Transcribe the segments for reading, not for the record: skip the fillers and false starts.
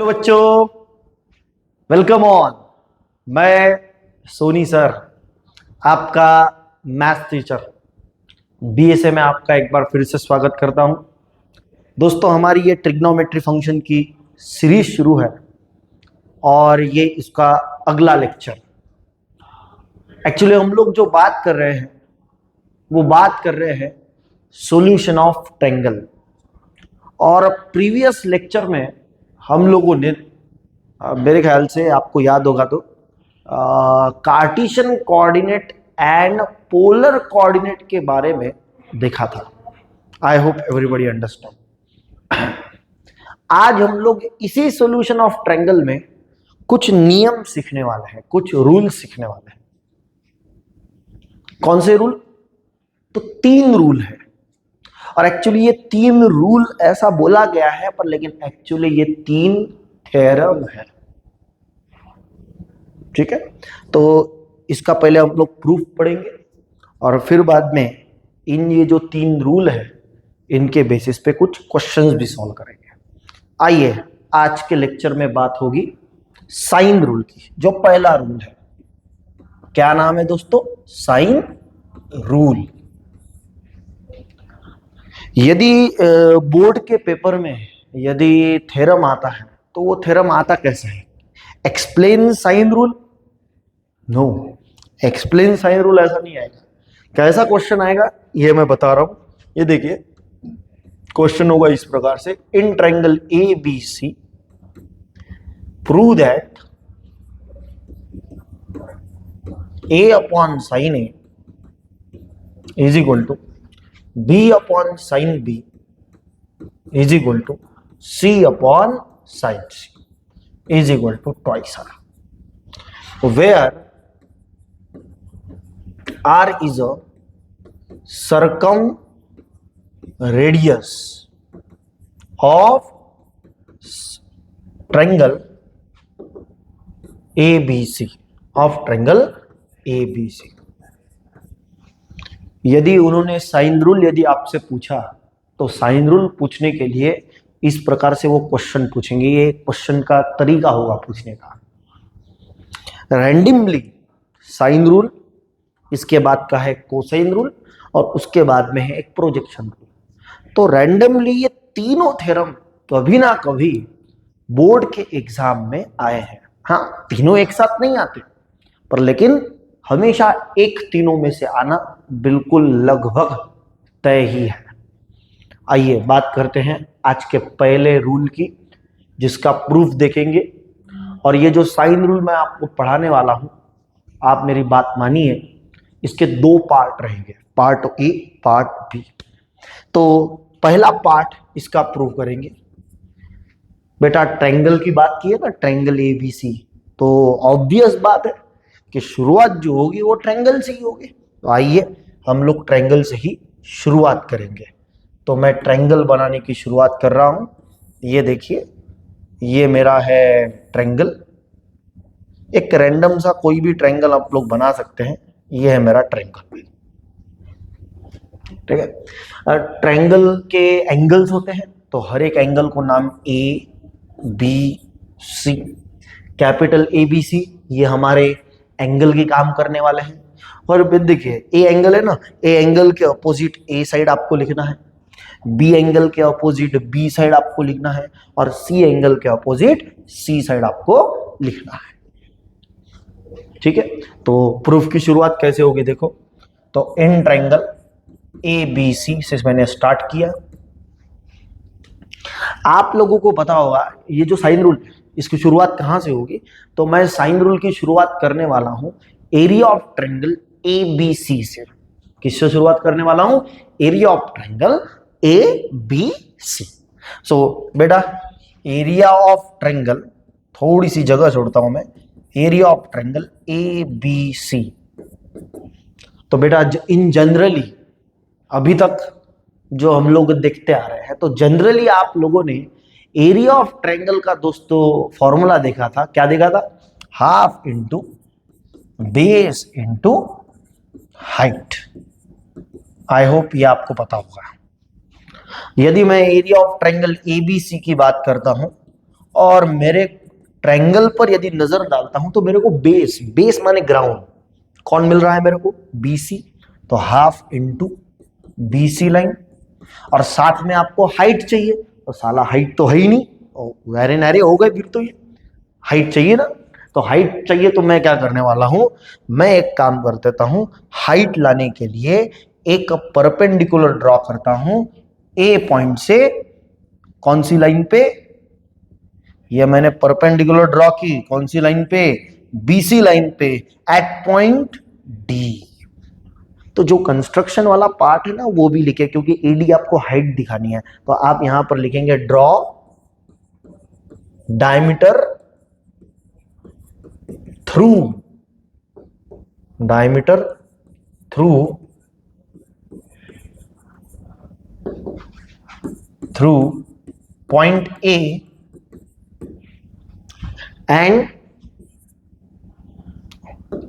Hello बच्चों, welcome on. मैं Soni sir, आपका मैथ टीचर बीएसए में आपका एक बार फिर से स्वागत करता हूं। दोस्तों, हमारी ये ट्रिग्नोमेट्री फंक्शन की सीरीज शुरू है और ये इसका अगला लेक्चर। एक्चुअली हम लोग जो बात कर रहे हैं वो बात कर रहे हैं सॉल्यूशन ऑफ ट्रायंगल। और प्रीवियस लेक्चर में हम लोगों ने मेरे ख्याल से आपको याद होगा तो Cartesian coordinate and polar coordinate के बारे में देखा था। I hope everybody understand. आज हम लोग इसी सॉल्यूशन ऑफ ट्रायंगल में कुछ नियम सीखने वाले हैं, कुछ रूल सीखने वाले हैं। कौन से रूल? तो 3 रूल है। और एक्चुअली ये 3 रूल ऐसा बोला गया है, पर लेकिन एक्चुअली ये 3 थ्योरम है। ठीक है, तो इसका पहले हम लोग प्रूफ पढ़ेंगे और फिर बाद में इन ये जो 3 रूल है इनके बेसिस पे कुछ क्वेश्चंस भी सॉल्व करेंगे। आइए, आज के लेक्चर में बात होगी साइन रूल की। जो पहला रूल है, क्या नाम है दोस्तों? Sine rule. यदि बोर्ड के पेपर में यदि थ्योरम आता है तो वो थ्योरम आता कैसे है? Explain sine rule? No, explain sine rule ऐसा नहीं आएगा। कैसा क्वेश्चन आएगा ये मैं बता रहा हूं। ये देखिए, क्वेश्चन होगा इस प्रकार से, in triangle A B C prove that A upon sine A is equal to B upon sine B is equal to C upon sine C is equal to twice R, where R is a circumradius of triangle ABC, of triangle ABC। यदि उन्होंने sign rule यदि आपसे पूछा तो sine rule पूछने के लिए इस प्रकार से वो क्वेश्चन पूछेंगे। ये क्वेश्चन का तरीका होगा पूछने का। रैंडमली साइन रूल, इसके बाद का है कोसाइन रूल और उसके बाद में है एक प्रोजेक्शन रूल। तो रैंडमली ये तीनों थ्योरम कभी ना कभी बोर्ड के एग्जाम में आए हैं। हाँ, तीनों एक साथ नहीं आते, पर लेकिन हमेशा एक तीनों में से आना बिल्कुल लगभग तय ही है। आइए बात करते हैं आज के पहले रूल की, जिसका प्रूफ देखेंगे। और ये जो साइन रूल मैं आपको पढ़ाने वाला हूं, आप मेरी बात मानिए, इसके 2 पार्ट रहेंगे, पार्ट ए पार्ट बी। तो पहला पार्ट इसका प्रूव करेंगे। बेटा, ट्रायंगल की बात की है ना, ट्रायंगल एबीसी, तो ऑब्वियस बात है कि शुरुआत जो होगी वो ट्रायंगल से ही होगी। तो आइए हम लोग ट्रायंगल से ही शुरुआत करेंगे। तो मैं ट्रायंगल बनाने की शुरुआत कर रहा हूं। ये देखिए, ये मेरा है ट्रायंगल। एक रैंडम सा कोई भी ट्रायंगल आप लोग बना सकते हैं। ये है मेरा ट्रायंगल। ठीक है, ट्रायंगल के एंगल्स होते हैं, तो हर एक एंगल को नाम A B C, capital A B C, ये हमारे एंगल की काम करने वाले हैं। और देखिए, ए एंगल है ना, ए एंगल के अपोजिट ए साइड आपको लिखना है, बी एंगल के अपोजिट बी साइड आपको लिखना है, और सी एंगल के अपोजिट सी साइड आपको लिखना है। ठीक है, तो प्रूफ की शुरुआत कैसे होगी देखो। तो इन ट्रायंगल ए बी सी से मैंने स्टार्ट किया। आप लोगों को पता होगा ये जो साइन रूल, इसकी शुरुआत कहां से होगी? तो मैं साइन रूल की शुरुआत करने वाला हूं area of triangle A B C से। किससे शुरुआत करने वाला हूं? Area of triangle A B C. So बेटा, एरिया ऑफ ट्रायंगल, थोड़ी सी जगह छोड़ता हूं मैं, area of triangle A B C. तो बेटा, इन जनरली अभी तक जो हम लोग देखते आ रहे हैं, तो जनरली आप लोगों ने एरिया ऑफ ट्रायंगल का दोस्तों फॉर्मूला देखा था। क्या देखा था? Half into base into height. I hope ये आपको पता होगा। यदि मैं एरिया ऑफ ट्रायंगल एबीसी की बात करता हूं और मेरे ट्रायंगल पर यदि नजर डालता हूं तो मेरे को बेस, बेस माने ग्राउंड, कौन मिल रहा है मेरे को, बीसी। तो हाफ इंटू बीसी लाइन, और साथ में आपको हाइट चाहिए, तो साला हाइट तो है ही नहीं, वेरे नारे हो गए फिर, तो ये हाइट चाहिए ना। तो हाइट चाहिए तो मैं क्या करने वाला हूं, मैं एक काम कर देता हूं, हाइट लाने के लिए एक परपेंडिकुलर ड्रॉ करता हूं ए पॉइंट से, कौन सी लाइन पे, ये मैंने परपेंडिकुलर ड्रॉ की कौन सी लाइन पे, बीसी लाइन पे, एट पॉइंट डी। तो जो कंस्ट्रक्शन वाला पार्ट है ना वो भी लिखे, क्योंकि एडी आपको हाइट दिखानी है, तो आप यहां पर लिखेंगे draw diameter through, diameter through point A and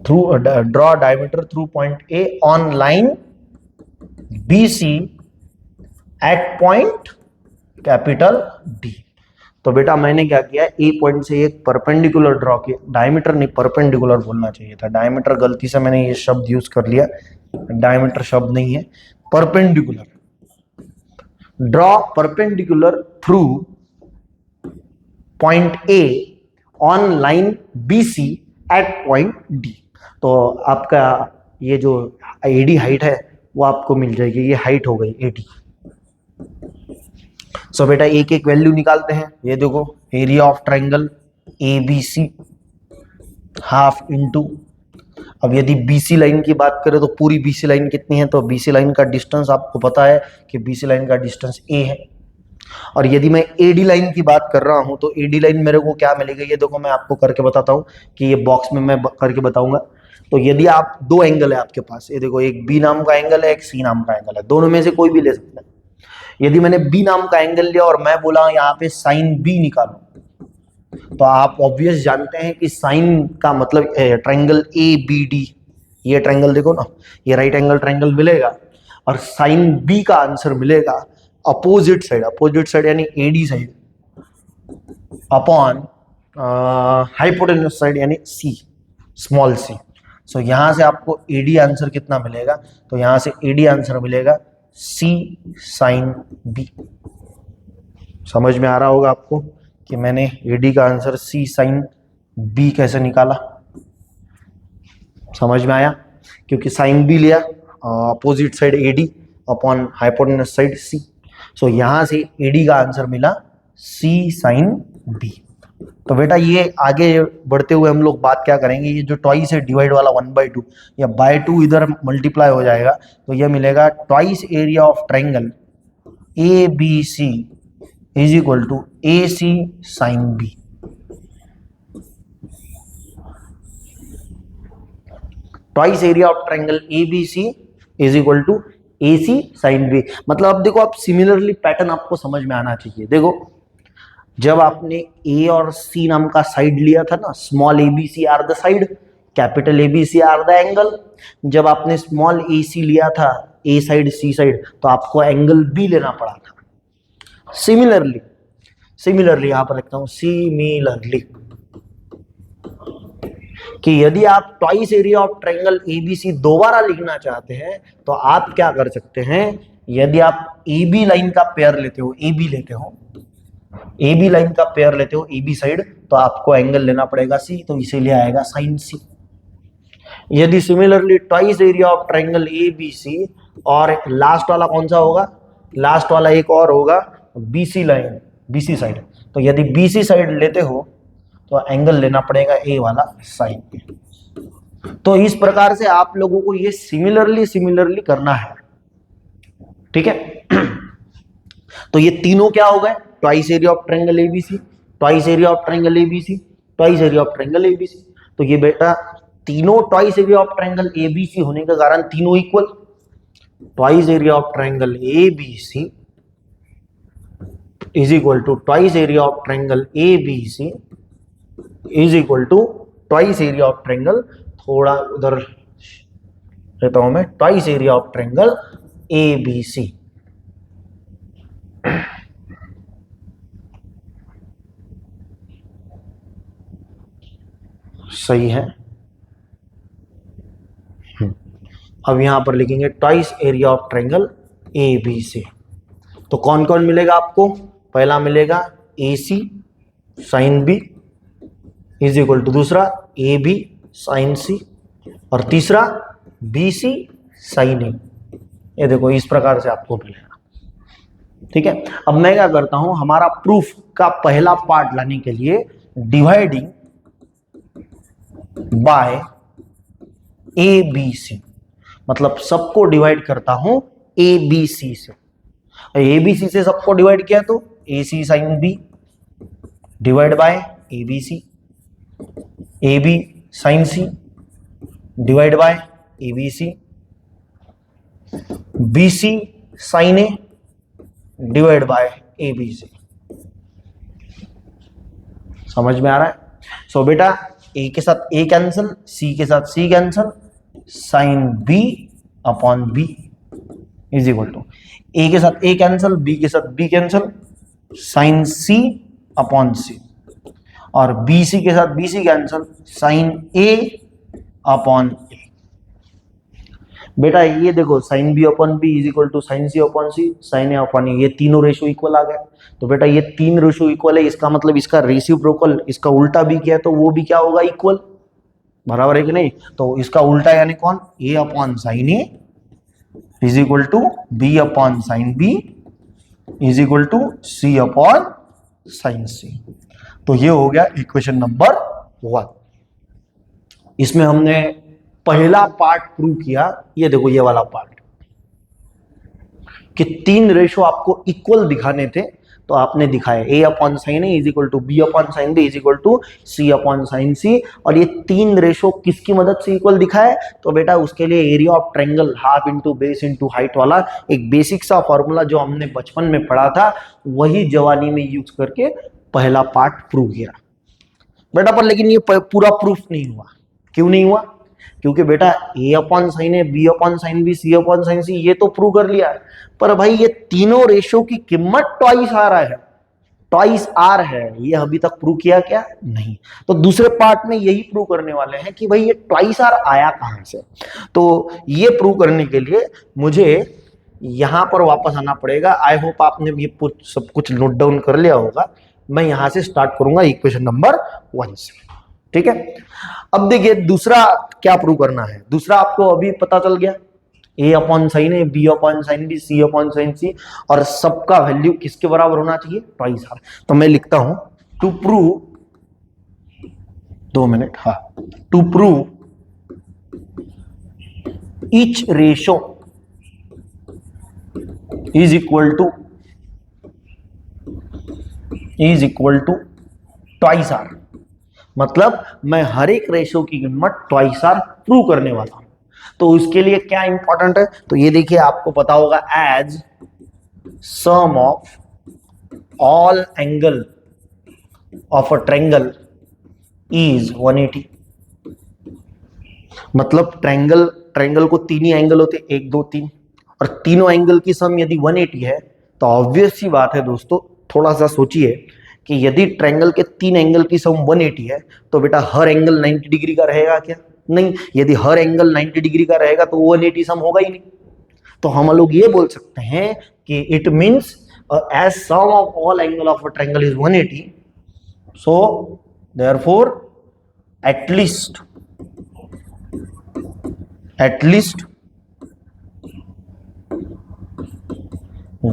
through draw diameter through point A on line BC at point capital D. तो बेटा मैंने क्या किया, ए पॉइंट से एक परपेंडिकुलर ड्रॉ किया, डायमीटर नहीं परपेंडिकुलर बोलना चाहिए था, डायमीटर गलती से मैंने ये शब्द यूज कर लिया, डायमीटर शब्द नहीं है, perpendicular, draw perpendicular through point A on line BC at point D. तो आपका ये जो एडी हाइट है वो आपको मिल जाएगी, ये हाइट हो गई एडी। सो बेटा एक एक वैल्यू निकालते हैं। ये देखो area of triangle A B C half into, अब यदि बीसी लाइन की बात करें तो पूरी बीसी लाइन कितनी है, तो बीसी लाइन का डिस्टेंस आपको पता है कि बीसी लाइन का डिस्टेंस ए है। और यदि मैं एडी लाइन की बात कर रहा हूं तो एडी लाइन मेरे को क्या मिलेगा, ये देखो मैं आपको करके बताता हूं कि ये बॉक्स में मैं करके बताऊंगा। तो यदि आप दो एंगल है आपके पास, ये देखो एक बी नाम का एंगल है, एक सी नाम का एंगल है, दोनों में से कोई भी ले सकते हैं। यदि मैंने बी नाम का एंगल लिया और मैं बोला यहाँ पे साइन बी निकालो, तो आप ऑब्वियस जानते हैं कि साइन का मतलब ट्रायंगल ए बी डी, ये ट्रायंगल देखो ना, ये राइट एंगल ट्रायंगल मिलेगा, और साइन बी का आंसर मिलेगा अपोजिट साइड, अपोजिट साइड यानी AD side upon hypotenuse side यानी सी, स्मॉल सी। सो यहां से आपको एडी आंसर कितना मिलेगा, तो यहां से एडी आंसर मिलेगा सी साइन बी। समझ में आ रहा होगा आपको कि मैंने एडी का आंसर सी साइन बी कैसे निकाला, समझ में आया, क्योंकि साइन बी लिया opposite side AD upon hypotenuse side C. So यहां से एडी का आंसर मिला सी साइन बी। तो बेटा ये आगे बढ़ते हुए हम लोग बात क्या करेंगे, ये जो ट्वाइस है डिवाइड वाला 1/2 या बाय 2 इधर मल्टीप्लाई हो जाएगा, तो ये मिलेगा twice area of triangle A B C is equal to A C sine B. Twice area of triangle A B C is equal to A C sine B. मतलब अब देखो, आप सिमिलरली पैटर्न आपको समझ में आना चाहिए। देखो जब आपने ए और सी नाम का साइड लिया था ना, small A B C are the side, capital A B C are the angle. जब आपने स्मॉल ए सी लिया था, ए साइड सी साइड, तो आपको एंगल बी लेना पड़ा था। सिमिलरली, सिमिलरली यहां पर लिखता हूं सिमिलरली, कि यदि आप twice area of triangle ABC दोबारा लिखना चाहते हैं तो आप क्या कर सकते हैं, यदि आप ए बी लाइन का पेयर लेते हो, ए बी लेते हो, ए बी लाइन का पेयर लेते हो ए बी साइड, तो आपको एंगल लेना पड़ेगा सी, तो इसीलिए आएगा साइन सी। यदि similarly twice area of triangle A B C, और लास्ट वाला कौन सा होगा, लास्ट वाला एक और होगा बीसी लाइन, बीसी साइड, तो यदि बीसी साइड लेते हो तो एंगल लेना पड़ेगा ए वाला साइन पे। तो इस प्रकार से आप लोगों को ये सिमिलरली सिमिलरली करना है, ठीक है। तो ये तीनों क्या हो गए, twice area of triangle ABC, twice area of triangle ABC, twice area of triangle ABC. तो ये बेटा तीनों twice area of triangle ABC होने के कारण तीनों equal, twice area of triangle ABC is equal to twice area of triangle ABC is equal to twice area of triangle, थोड़ा उधर रहता हूं मैं, twice area of triangle ABC. सही है। अब यहां पर लिखेंगे twice area of triangle A B से। तो कौन कौन मिलेगा आपको? पहला मिलेगा A C sine B is equal to दूसरा ए बी साइन सी और तीसरा बी सी साइन ए। ये देखो इस प्रकार से आपको मिलेगा। ठीक है, अब मैं क्या करता हूं, हमारा प्रूफ का पहला पार्ट लाने के लिए dividing by A B C, मतलब सबको डिवाइड करता हूं ए बी सी से। ए बी सी से सबको डिवाइड किया तो A C sine B divide by A B C, A B sine C divide by A B C, B C sine A divide by A B C. समझ में आ रहा है? सो बेटा ए के साथ ए कैंसिल, सी के साथ C cancel, sine B upon B is equal to A के साथ ए कैंसिल, बी के साथ B cancel, sine C upon C और बी सी के साथ B C cancel, sine A upon A. बेटा ये देखो sine B upon B is equal to sine C upon C, sine A upon A, ये तीनों रेशियो इक्वल आ गया। तो बेटा ये तीन रेशियो इक्वल है, इसका मतलब इसका रेसिप्रोकल, इसका उल्टा भी किया तो वो भी क्या होगा? इक्वल। बराबर है कि नहीं? तो इसका उल्टा यानी कौन? A upon sine A is equal to B upon sine B is equal to C upon sine C. तो ये हो गया इक्वेशन नंबर 1। इसमें हमने पहला पार्ट प्रूव किया। ये देखो ये वाला पार्ट कि तीन रेशो आपको इक्वल दिखाने थे तो आपने दिखाया A upon sine A is equal to B upon sine B is equal to C upon sine C. और ये तीन रेशो किसकी मदद से इक्वल दिखाए? तो बेटा उसके लिए area of triangle half into base into height वाला एक बेसिक सा फॉर्मूला जो हमने बचपन में पढ़ा था वही जवानी में यूज करके पहला पार्ट प्रूव किया बेटा। पर लेकिन ये पूरा प्रूफ नहीं हुआ। क्यों नहीं हुआ? क्योंकि बेटा ए upon sine A, B upon sine B, C upon sine सी ये तो प्रूव कर लिया, पर भाई ये तीनों रेशो की कीमत ट्वाइस आर है, ट्वाइस आर है, ये अभी तक प्रूव किया क्या? नहीं। तो दूसरे पार्ट में यही प्रूव करने वाले हैं कि भाई ये ट्वाइस आर आया कहां से। तो ये प्रूव करने के लिए मुझे यहां पर वापस आना पड़ेगा। आई होप आपने ये सब कुछ नोट डाउन कर लिया होगा। मैं यहां से स्टार्ट करूंगा इक्वेशन नंबर 1 से। ठीक है, अब देखिए दूसरा क्या प्रूव करना है। दूसरा आपको अभी पता चल गया, A upon sine A, B upon sine B, C upon sine C और सबका वैल्यू किसके बराबर होना चाहिए? Twice R. तो मैं लिखता हूं टू प्रूव, 2 मिनट, हाँ, to prove each ratio is equal to twice R. मतलब मैं हर एक रेशो की कीमत ट्वाइस आर प्रूव करने वाला हूं। तो उसके लिए क्या इंपॉर्टेंट है? तो ये देखिए आपको पता होगा, as sum of all angle of a triangle is 180। मतलब ट्रायंगल को तीन ही एंगल होते, 1 2 3, और तीनों एंगल की सम यदि 180 है तो ऑब्वियस सी बात है दोस्तों, थोड़ा सा सोचिए कि यदि ट्रायंगल के तीन एंगल की सम 180 है तो बेटा हर एंगल 90 डिग्री का रहेगा क्या? नहीं। यदि हर एंगल 90 डिग्री का रहेगा तो 180 सम होगा ही नहीं। तो हम लोग ये बोल सकते हैं कि it means as sum of all angle of a triangle is 180, so therefore at least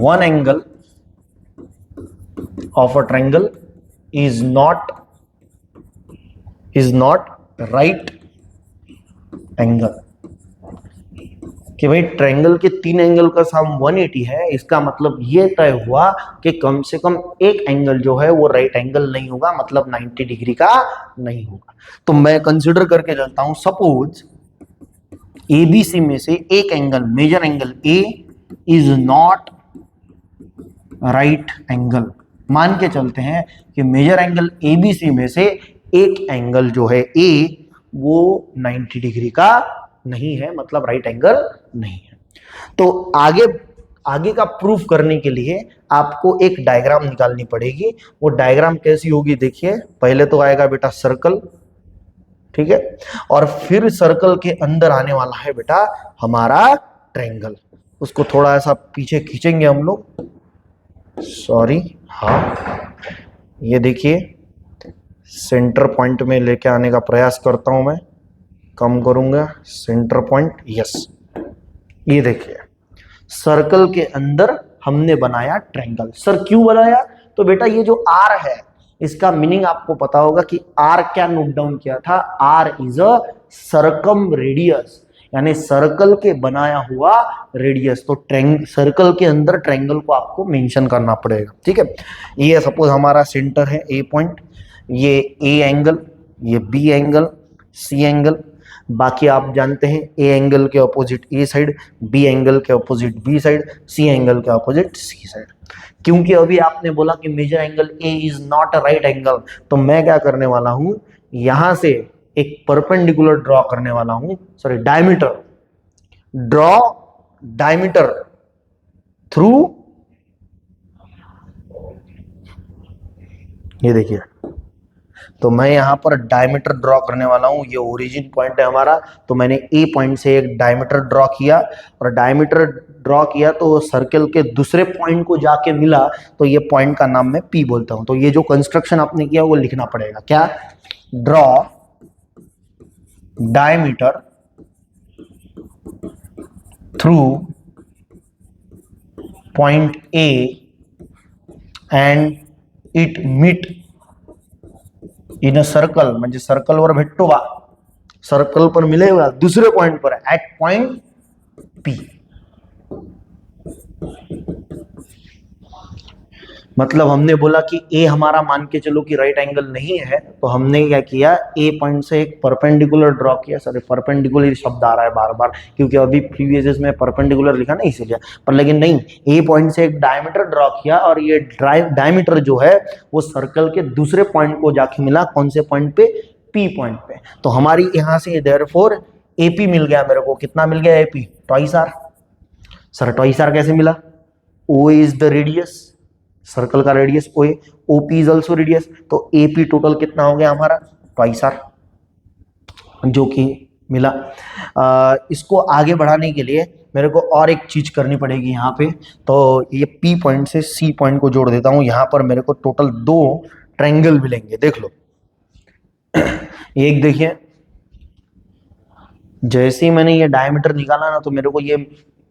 one angle of a triangle is not right angle। कि भाई ट्रायंगल के तीन एंगल का सम 180 है, इसका मतलब ये तय हुआ कि कम से कम एक एंगल जो है वो राइट एंगल नहीं होगा, मतलब 90 डिग्री का नहीं होगा। तो मैं कंसीडर करके चलता हूं, सपोज एबीसी में से एक angle, measure angle A is not right angle. मान के चलते हैं कि मेजर एंगल एबीसी में से एक एंगल जो है ए वो 90 डिग्री का नहीं है, मतलब राइट एंगल नहीं है। तो आगे का प्रूफ करने के लिए आपको एक डायग्राम निकालनी पड़ेगी। वो डायग्राम कैसी होगी देखिए। पहले तो आएगा बेटा सर्कल, ठीक है। और फिर सर्कल के अंदर आने वाला है बेटा हमारा ट्रायंगल। उसको थोड़ा ऐसा पीछे खींचेंगे हम लोग, सॉरी, हाँ, ये देखिए सेंटर पॉइंट में लेके आने का प्रयास करता हूं मैं, कम करूंगा सेंटर पॉइंट, यस, ये देखिए सर्कल के अंदर हमने बनाया ट्रायंगल। सर क्यों बनाया? तो बेटा ये जो आर है इसका मीनिंग आपको पता होगा कि आर क्या नोट डाउन किया था, R is a circumradius, यानी सर्कल के बनाया हुआ रेडियस। तो सर्कल के अंदर ट्रायंगल को आपको मेंशन करना पड़ेगा, ठीक है। ये सपोज हमारा सेंटर है ए पॉइंट, ये ए एंगल, ये बी एंगल, सी एंगल, बाकी आप जानते हैं ए एंगल के opposite A side, B angle के opposite B side, C angle के अपोजिट सी साइड। क्योंकि अभी आपने बोला कि measure angle A is not a right angle, तो मैं क्या करने वाला हूं, यहां से एक परपेंडिकुलर ड्रॉ करने वाला हूं, sorry diameter, draw diameter through, ये देखिए, तो मैं यहां पर डायमीटर ड्रॉ करने वाला हूं। ये ओरिजिन पॉइंट है हमारा, तो मैंने ए पॉइंट से एक डायमीटर ड्रॉ किया, और डायमीटर ड्रॉ किया तो सर्कल के दूसरे पॉइंट को जाके मिला, तो ये पॉइंट का नाम मैं पी बोलता हूं। तो ये जो कंस्ट्रक्शन आपने किया वो लिखना पड़ेगा, क्या, draw diameter through point A and it meet in a circle, म्हणजे सर्कलवर भेटतो बा, सर्कल पर मिलेगा दूसरे पॉइंट पर एट पॉइंट पी। मतलब हमने बोला कि ए हमारा मान के चलो कि राइट एंगल नहीं है, तो हमने क्या किया, ए पॉइंट से एक परपेंडिकुलर ड्रॉ किया। सॉरी, परपेंडिकुलर शब्द आ रहा है बार बार क्योंकि अभी प्रीवियस में परपेंडिकुलर लिखा ना इसीलिए, पर लेकिन नहीं, ए पॉइंट से एक डायमीटर ड्रॉ किया, और ये डायमीटर जो है वो सर्कल के दूसरे पॉइंट को जाके मिला, कौन से पॉइंट पे, पी पॉइंट पे। तो हमारी यहां से देयरफॉर एपी मिल गया मेरे को। कितना मिल गया AP? Twice R. Sir twice R कैसे मिला? O is the radius, circle का radius O A, OP is also radius, तो एपी टोटल कितना हो गया हमारा? ट्वाइस आर, जो कि मिला। इसको आगे बढ़ाने के लिए मेरे को और एक चीज करनी पड़ेगी यहाँ पे, तो ये पी पॉइंट से सी पॉइंट को जोड़ देता हूँ। यहाँ पर मेरे को टोटल 2 ट्रायंगल मिलेंगे, देख लो। एक देखिए, जैसे ही मैंने ये डायमीटर निकाला ना, तो मेरे को ये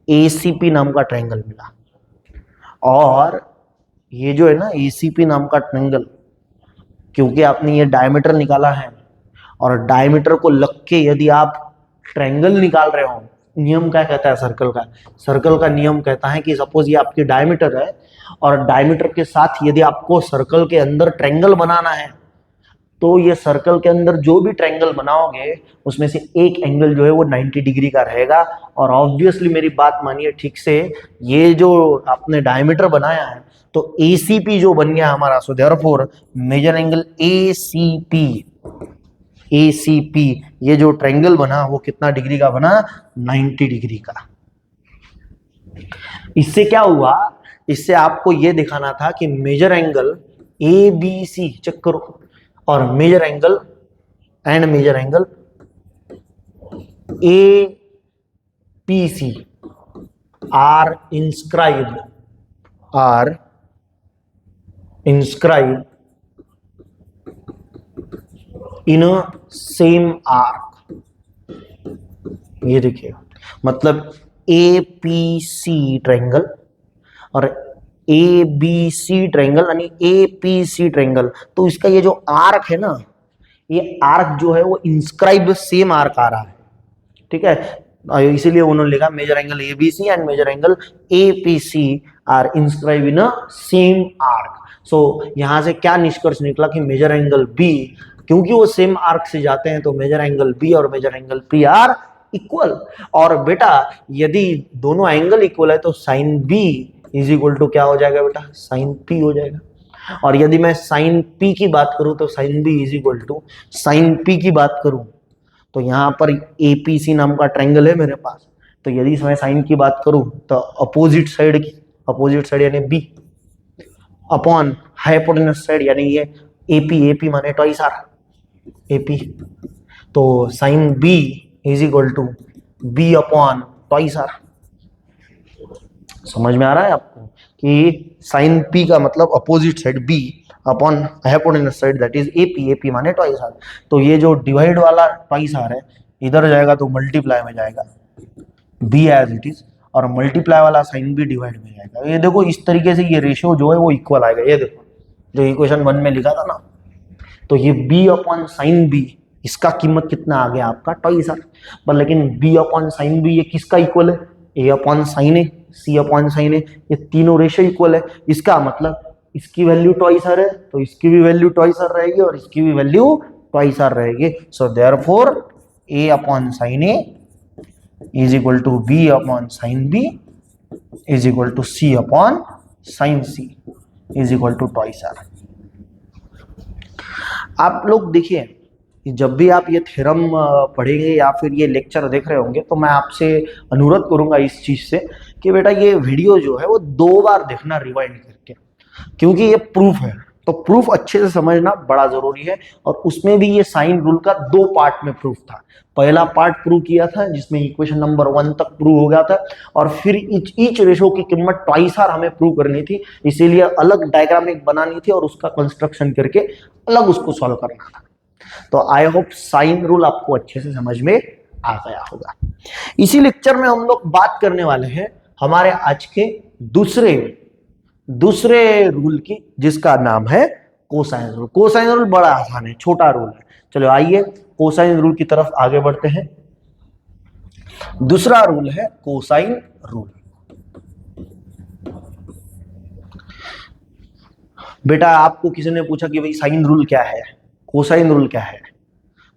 एसीपी नाम का ट्रायंगल मिला, और ये जो है ना एसीपी नाम का ट्रायंगल, क्योंकि आपने ये डायमीटर निकाला है, और डायमीटर को लग के यदि आप ट्रायंगल निकाल रहे हो, नियम क्या कहता है सर्कल का? सर्कल का नियम कहता है कि सपोज ये आपकी डायमीटर है, और डायमीटर के साथ यदि आपको सर्कल के अंदर ट्रायंगल बनाना है, तो ये सर्कल के अंदर जो भी ट्रायंगल बनाओगे उसमें से एक एंगल जो है वो 90 डिग्री का रहेगा। और ऑब्वियसली मेरी बात मानिए ठीक से, ये जो आपने डायमीटर बनाया है, तो एसीपी जो बन गया हमारा, so therefore measure angle ACP, ACP ये जो ट्रायंगल बना वो कितना डिग्री का बना? 90 डिग्री का। इससे क्या हुआ? इससे आपको ये दिखाना था कि measure angle A B C, check करो, और measure angle and major angle A P C are inscribed in a same arc. ये देखिए, मतलब ए पी सी ट्रायंगल और ए बी सी ट्रायंगल, यानी ए पी सी ट्रायंगल, तो इसका ये जो आर्क है ना, ये आर्क जो है वो इंस्क्राइब सेम आर्क आ रहा है, ठीक है। इसीलिए उन्होंने लिखा major angle A B C and major angle A P C are inscribe in a same arc. So यहां से क्या निष्कर्ष निकला कि मेजर एंगल बी, क्योंकि वो सेम आर्क से जाते हैं, तो मेजर एंगल बी और measure angle P are equal. और बेटा यदि दोनों एंगल इक्वल है तो sine B is equal to क्या हो जाएगा बेटा? साइन पी हो जाएगा। और यदि मैं साइन पी की बात करूं तो sine B is equal to sine P की बात करूं, तो यहां पर एपीसी नाम का ट्रायंगल है मेरे पास, तो यदि मैं साइन की बात करूं तो अपोजिट साइड यानी बी अपॉन हाइपोटेन्यूस साइड यानी ये एपी, एपी माने ट्वाइस आर एपी, तो sine B is equal to B upon twice R. समझ में आ रहा है आपको कि साइन पी का मतलब opposite side B upon hypotenuse side that is AP, AP माने ट्वाइस आर। तो ये जो डिवाइड वाला ट्वाइस आर है इधर जाएगा तो मल्टीप्लाई में जाएगा बी एज इट इज, और मल्टीप्लाई वाला साइन बी डिवाइड में जाएगा। ये देखो इस तरीके से ये रेशियो जो है वो इक्वल आएगा। ये देखो जो इक्वेशन 1 में लिखा था ना, तो ये बी अपॉन साइन बी, इसका कीमत कितना आ गया आपका ट्वाइस आर। पर लेकिन बी अपॉन साइन बी ये किसका इक्वल है, ए अपॉन साइन ए, सी अपॉन साइन ए, ये तीनों रेशियो इक्वल है। इसका मतलब इसकी वैल्यू ट्वाइस आर है तो इसकी भी वैल्यू ट्वाइस आर रहेगी और इसकी भी वैल्यू ट्वाइस आर रहेगी। So therefore A upon sine A is equal to B upon sine B is equal to C upon sine C is equal to twice R. आप लोग देखिए जब भी आप ये थ्योरम पढ़ेंगे या फिर ये लेक्चर देख रहे होंगे तो मैं आपसे अनुरोध करूंगा इस चीज से कि बेटा ये वीडियो जो है वो 2 बार देखना रिवाइंड करके, क्योंकि ये प्रूफ है तो प्रूफ अच्छे से समझना बड़ा जरूरी है। और उसमें भी ये साइन रूल का 2 पार्ट में प्रूफ था। पहला पार्ट प्रूव किया था जिसमें इक्वेशन नंबर 1 तक प्रूव हो गया था, और फिर ईच रेशो की कीमत ट्वाइस आर हमें प्रूव करनी थी, इसीलिए अलग डायग्राम एक बनानी थी और उसका कंस्ट्रक्शन करके अलग उसको सॉल्व करना था। तो आई होप साइन रूल आपको अच्छे से समझ में आ गया होगा। इसी लेक्चर में हम लोग बात करने वाले हैं हमारे आज के दूसरे रूल की, जिसका नाम है कोसाइन रूल। कोसाइन रूल बड़ा आसान है, छोटा रूल है। चलो आइए कोसाइन रूल की तरफ आगे बढ़ते हैं। दूसरा रूल है कोसाइन रूल। बेटा आपको किसी ने पूछा कि भाई साइन रूल क्या है, कोसाइन रूल क्या है,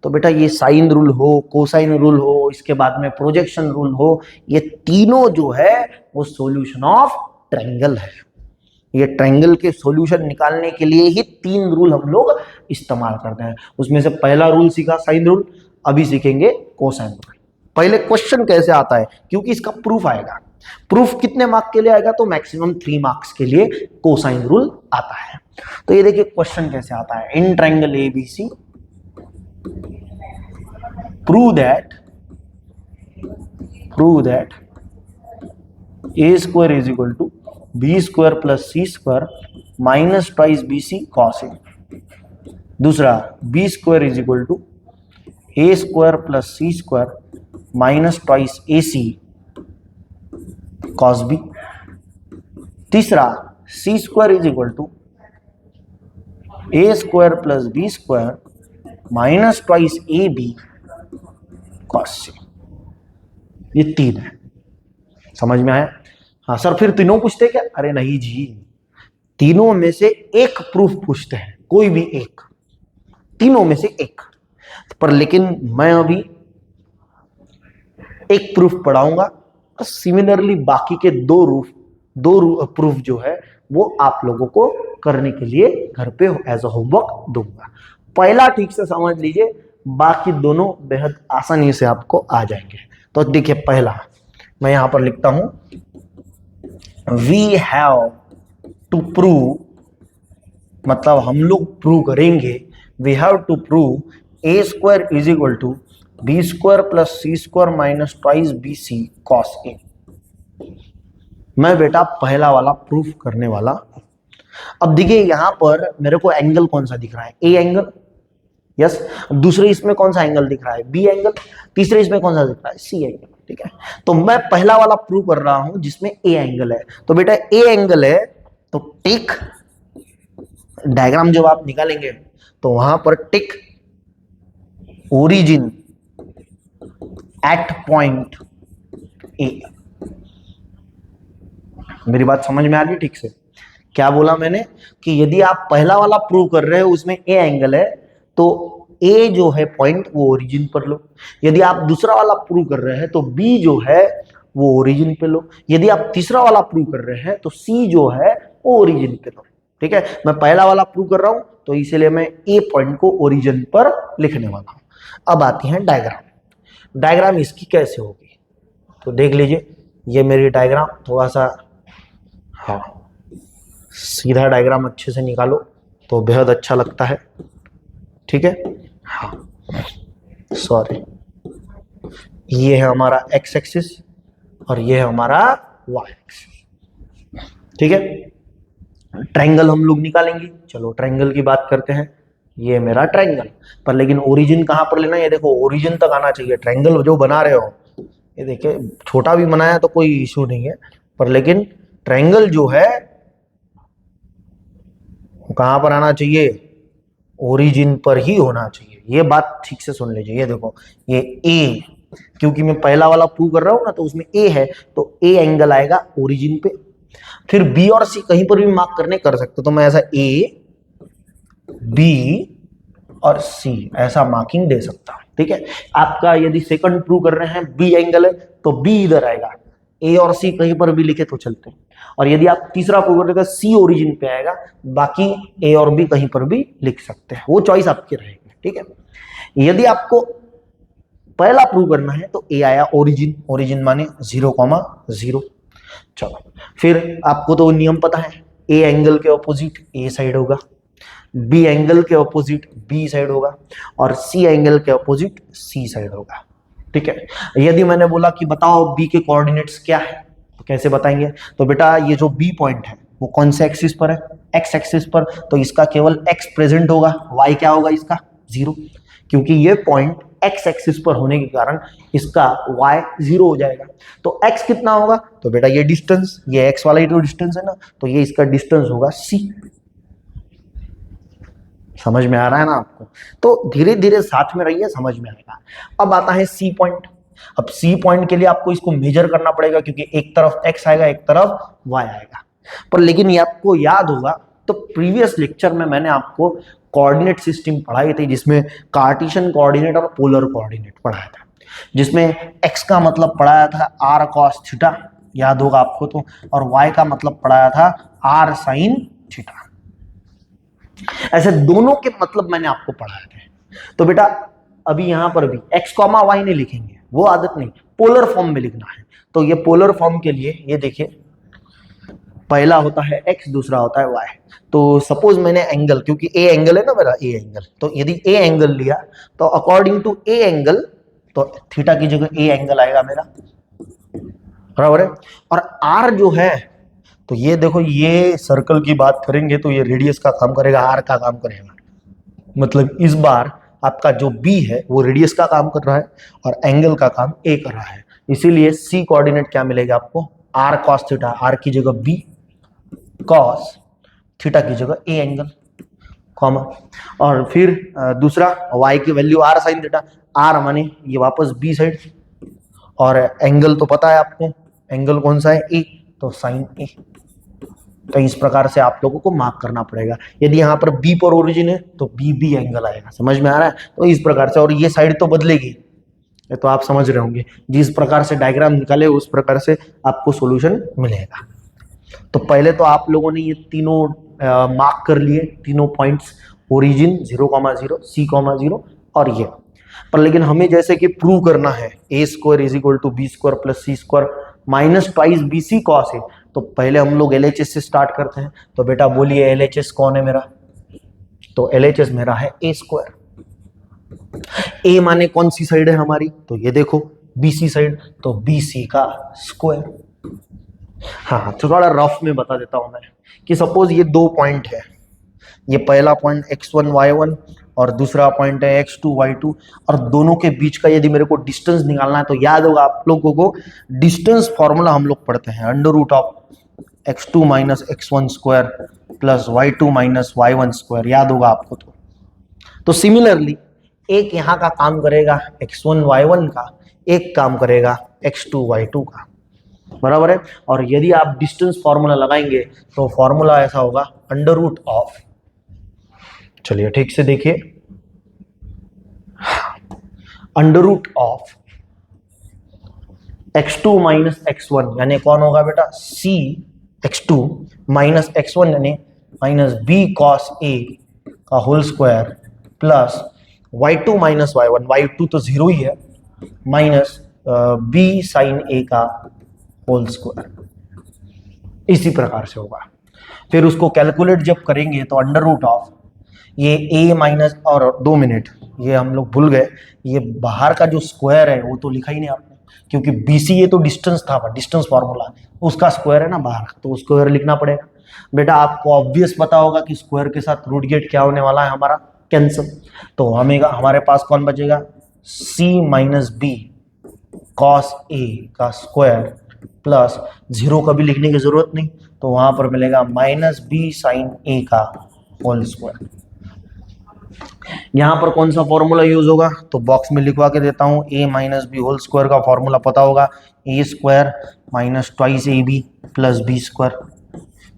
तो बेटा ये साइन रूल हो, कोसाइन रूल हो, इसके बाद में प्रोजेक्शन रूल हो, ये तीनों जो है वो सॉल्यूशन ऑफ ट्रायंगल है। ये ट्रायंगल के सॉल्यूशन निकालने के लिए ही 3 रूल हम लोग इस्तेमाल करते हैं। उसमें से पहला रूल सीखा साइन रूल, अभी सीखेंगे कोसाइन रूल। पहले क्वेश्चन कैसे आता है, क्योंकि इसका प्रूफ आएगा। प्रूफ कितने मार्क के लिए आएगा, तो मैक्सिमम 3 मार्क्स के लिए कोसाइन रूल आता है। तो ये देखिए क्वेश्चन कैसे आता है। In triangle ABC prove that a square is equal to b square plus c square minus twice bc cos a। दूसरा b square is equal to a square plus c square minus twice ac cos b। तीसरा c square is equal to a square plus b square minus twice ab cos c। ये 3 है, समझ में आया? हाँ sir फिर तीनों पूछते क्या? अरे नहीं जी, तीनों में से एक प्रूफ पूछते हैं, कोई भी एक, तीनों में से एक। पर लेकिन मैं अभी एक प्रूफ पढ़ाऊंगा और सिमिलरली बाकी के दो प्रूफ जो है वो आप लोगों को करने के लिए घर पे एज अ होमवर्क दूंगा। पहला ठीक से समझ लीजिए, बाकी दोनों बेहद आसानी से आपको आ जाएंगे। तो देखिए पहला मैं यहां पर लिखता हूं, वी हैव टू प्रूव, मतलब हम लोग प्रूव करेंगे, we have to prove A square is equal to B square plus C square minus twice B C cos A. मैं बेटा पहला वाला प्रूफ करने वाला। अब देखिए यहां पर मेरे को एंगल कौन सा दिख रहा है, ए एंगल, यस। दूसरे इसमें कौन सा एंगल दिख रहा है, बी एंगल। तीसरे इसमें कौन सा दिख रहा है, सी एंगल। ठीक है, तो मैं पहला वाला प्रूव कर रहा हूं जिसमें ए एंगल है। तो बेटा ए एंगल है तो टिक, डायग्राम जब आप निकालेंगे तो वहां पर टिक ओरिजिन एट पॉइंट ए। मेरी बात समझ में आ गई ठीक से? क्या बोला मैंने कि यदि आप पहला वाला प्रूव कर रहे हो उसमें ए एंगल है तो ए जो है पॉइंट वो ओरिजिन पर लो। यदि आप दूसरा वाला प्रूव कर रहे हैं तो बी जो है वो ओरिजिन पे लो। यदि आप तीसरा वाला प्रूव कर रहे हैं तो सी जो है वो ओरिजिन पे लो। ठीक है, मैं पहला वाला प्रूव कर रहा हूं तो इसीलिए मैं ए पॉइंट को ओरिजिन पर लिखने वाला हूं। अब आती है डायग्राम। डायग्राम इसकी कैसे होगी तो देख लीजिए, ये मेरी डायग्राम थोड़ा सा, हाँ सीधा डायग्राम अच्छे से निकालो तो बेहद अच्छा लगता है। ठीक है, हाँ सॉरी, ये है हमारा एक्स एक्सिस और ये है हमारा वाई एक्सिस। ठीक है, ट्रायंगल हम लोग निकालेंगे। चलो ट्रायंगल की बात करते हैं। ये मेरा ट्रायंगल, पर लेकिन ओरिजिन कहां पर लेना है? ये देखो ओरिजिन तक आना चाहिए। ट्रायंगल जो बना रहे हो, ये देखिए छोटा भी बनाया तो कोई इशू नहीं है, पर लेकिन ट्रायंगल जो है कहां पर आना चाहिए? ओरिजिन पर ही होना चाहिए। ये बात ठीक से सुन लीजिए। ये देखो ये ए, क्योंकि मैं पहला वाला प्रूव कर रहा हूं ना, तो उसमें ए है, तो ए एंगल आएगा ओरिजिन पे। फिर बी और सी कहीं पर भी मार्क करने कर सकते, तो मैं ऐसा ए बी और सी ऐसा मार्किंग दे सकता हूं। ठीक है, आपका यदि सेकंड प्रूव कर रहे हैं बी एंगल है तो बी इधर आएगा, ए और सी कहीं पर भी लिखे तो चलते हैं। और यदि आप तीसरा प्रूव कर रहे हैं सी ओरिजिन पे आएगा, बाकी ए और बी कहीं पर भी लिख सकते हैं, वो चॉइस आपकी रहेगी। ठीक है, यदि आपको पहला प्रूव करना है तो ए आया ओरिजिन, ओरिजिन माने 0,0। चलो फिर आपको तो नियम पता है, ए एंगल के ऑपोजिट ए साइड होगा, बी एंगल के ऑपोजिट बी साइड होगा और सी एंगल के ऑपोजिट सी साइड होगा। ठीक है, यदि मैंने बोला कि बताओ बी के कोऑर्डिनेट्स क्या है, तो कैसे बताएंगे? तो बेटा ये जो बी पॉइंट है वो कौन से एक्सिस पर है? एक्स एक्सिस पर, तो इसका केवल एक्स प्रेजेंट होगा, वाई क्या होगा इसका? 0, क्योंकि ये पॉइंट एक्स एक्सिस पर होने के कारण इसका y 0 हो जाएगा। तो x कितना होगा? तो बेटा ये डिस्टेंस, ये x वाला ही तो डिस्टेंस है ना, तो ये इसका डिस्टेंस होगा c। समझ में आ रहा है ना आपको? तो धीरे धीरे साथ में रहिए, समझ में आएगा। अब आता है सी पॉइंट। अब सी पॉइंट के लिए आपको इसको मेजर करना पड़ेगा, क्योंकि एक तरफ x आएगा एक तरफ y आएगा। पर लेकिन ये आपको याद होगा, तो प्रीवियस लेक्चर में मैंने आपको कोऑर्डिनेट सिस्टम पढ़ाई थी, जिसमें कार्टेशियन कोऑर्डिनेट और पोलर कोऑर्डिनेट पढ़ाया था, जिसमें x का मतलब पढ़ाया था r cos थीटा, याद होगा आपको तो, और y का मतलब पढ़ाया था r sin थीटा। ऐसे दोनों के मतलब मैंने आपको पढ़ाए थे। तो बेटा अभी यहां पर भी x, y नहीं लिखेंगे, वो आदत नहीं, पोलर फॉर्म में लिखना है। तो ये पोलर फॉर्म के लिए ये देखिए, पहला होता है x, दूसरा होता है y। तो सपोज मैंने एंगल, क्योंकि ए एंगल है ना मेरा, ए एंगल, तो यदि ए एंगल लिया तो अकॉर्डिंग टू ए एंगल, तो थीटा की जगह ए एंगल आएगा मेरा, बराबर है। और आर जो है, तो ये देखो ये सर्कल की बात करेंगे तो ये रेडियस का काम करेगा, आर का काम करेगा। मतलब इस बार आपका जो बी है वो रेडियस का काम कर रहा है और एंगल का काम ए कर रहा है। इसीलिए सी कोऑर्डिनेट क्या मिलेगा आपको? आर कॉस थीटा, आर की जगह बी, कॉस थीटा की जगह ए एंगल, कॉमा। और फिर दूसरा y की value R sine theta, R माने ये वापस बी साइड, और एंगल तो पता है आपको, एंगल कौन सा है? ए, तो साइन ए। तो इस प्रकार से आप लोगों को मार्क करना पड़ेगा। यदि यहाँ पर बी पर ओरिजिन है तो बी बी एंगल आएगा, समझ में आ रहा है? तो इस प्रकार से, और ये साइड तो बदलेगी, ये तो आप समझ रहे होंगे। जिस प्रकार से डायग्राम निकाले उस प्रकार से आपको सॉल्यूशन मिलेगा। तो पहले तो आप लोगों ने ये तीनों मार्क कर लिए, तीनों पॉइंट्स, ओरिजिन 0,0, c,0 और ये। पर लेकिन हमें जैसे कि प्रूव करना है a² = b² + c² minus twice B C cos है, तो पहले हम लोग LHS से स्टार्ट करते हैं। तो बेटा बोलिए LHS कौन है मेरा? तो LHS मेरा है a²। a माने कौन सी साइड है हमारी? तो ये देखो BC साइड, तो BC का स्क्वायर। हाँ, तो थोड़ा रफ में बता देता हूं मैं कि सपोज ये दो पॉइंट है, ये पहला पॉइंट x1 y1 और दूसरा पॉइंट है x2 y2, और दोनों के बीच का यदि मेरे को डिस्टेंस निकालना है, तो याद होगा आप लोगों को डिस्टेंस फॉर्मूला हम लोग पढ़ते हैं, √x2 - x1² + y2 - y1², याद होगा आपको तो सिमिलरली एक यहाँ का काम करेगा x1 y1 का, एक काम करेगा x2 y2 का, बराबर है। और यदि आप डिस्टेंस फॉर्मूला लगाएंगे तो फॉर्मूला ऐसा होगा √, चलिए ठीक से देखिए, √, x2 - x1 यानी कौन होगा बेटा? c x2 - x1 यानी -b cos a का whole square plus y2 - y1, y2 तो 0 ही है, माइनस b sin a का होल स्क्वायर। इसी प्रकार से होगा। फिर उसको कैलकुलेट जब करेंगे तो √, ये a माइनस, और 2 मिनट, ये हम लोग भूल गए, ये बाहर का जो स्क्वायर है वो तो लिखा ही नहीं आपने, क्योंकि BC ये तो डिस्टेंस था, डिस्टेंस फार्मूला, उसका स्क्वायर है ना बाहर का, तो स्क्वायर लिखना पड़ेगा। बेटा आपको ऑब्वियस पता होगा कि स्क्वायर के साथ रूट गेट क्या होने वाला है हमारा, कैंसिल। तो हमारे पास कौन बचेगा, C minus B cos A का स्क्वायर प्लस 0 कभी लिखने की जरूरत नहीं, तो वहां पर मिलेगा माइनस बी साइन ए का होल स्क्वायर। यहां पर कौन सा फॉर्मूला यूज होगा, तो बॉक्स में लिखवा के देता हूं, A minus B whole square का फॉर्मूला पता होगा, A square minus twice A B plus B square.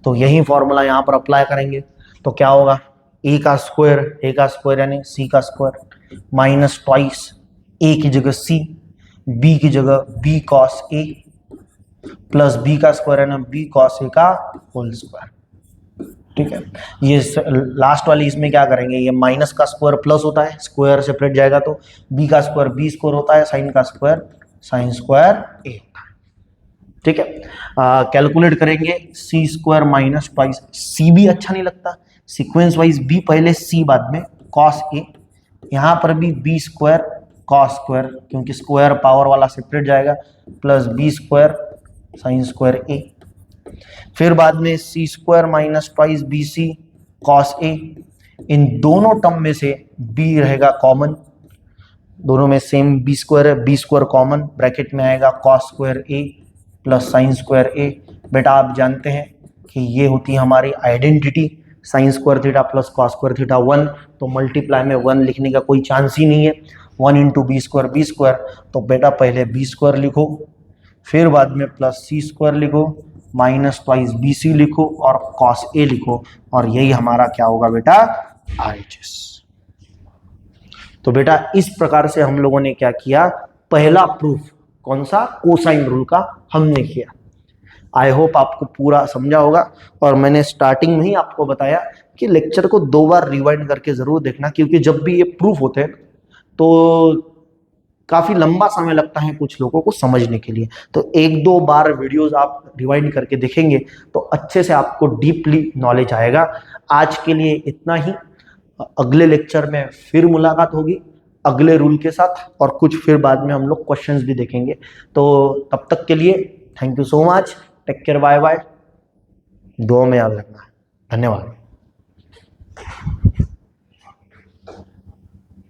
तो यही फॉर्मूला यहाँ पर अप्लाई करेंगे, तो क्या होगा, ए का स्क्वायर यानी सी का स्क्वायर माइनस ट्वाइस ए की जगह सी, बी की जगह B cos A plus B का स्क्वायर है ना बी कॉस ए का होल स्क्वायर। ठीक है, ये लास्ट वाली इसमें क्या करेंगे, ये माइनस का स्क्वायर प्लस होता है, स्क्वायर सेपरेट जाएगा तो बी का स्क्वायर बी स्क्वायर होता है, साइन का स्क्वायर साइन स्क्वायर ए। ठीक है, कैलकुलेट करेंगे, सी स्क्वायर माइनस ट्वाइस, सी भी अच्छा नहीं लगता, सीक्वेंस वाइज बी पहले सी बाद में कॉस ए, यहाँ पर भी बी स्क्वायर कॉस स्क्वायर, क्योंकि स्क्वायर पावर वाला सेपरेट जाएगा, plus B square sine square A, फिर बाद में C square minus twice B C cos A, इन दोनों टर्म में से बी रहेगा कॉमन, दोनों में सेम बी स्क्वायर है, बी स्क्वायर कॉमन, ब्रैकेट में आएगा cos square A plus sine square A. बेटा आप जानते हैं कि ये होती है हमारी identity, sine square theta plus cos square theta 1, तो मल्टीप्लाई में 1 लिखने का कोई चांस ही नहीं है, 1 इंटू बी स्क्वायर, तो बेटा पहले बी स्क्वायर लिखो, फिर बाद में प्लस सी स्क्वायर लिखो, माइनस ट्वाइस बी सी लिखो और कॉस ए लिखो, और यही हमारा क्या होगा बेटा, RHS। तो बेटा इस प्रकार से हम लोगों ने क्या किया, पहला प्रूफ कौन सा, कोसाइन रूल का हमने किया। आई होप आपको पूरा समझा होगा, और मैंने स्टार्टिंग में ही आपको बताया कि लेक्चर को 2 बार रिवाइंड करके जरूर देखना, क्योंकि जब भी ये प्रूफ होते हैं तो काफी लंबा समय लगता है कुछ लोगों को समझने के लिए, तो 1-2 बार वीडियोस आप रिवाइंड करके देखेंगे तो अच्छे से आपको डीपली नॉलेज आएगा। आज के लिए इतना ही, अगले लेक्चर में फिर मुलाकात होगी अगले रूल के साथ, और कुछ फिर बाद में हम लोग क्वेश्चंस भी देखेंगे। तो तब तक के लिए thank you so much, take care, bye bye, दुआ में याद रखना, धन्यवाद।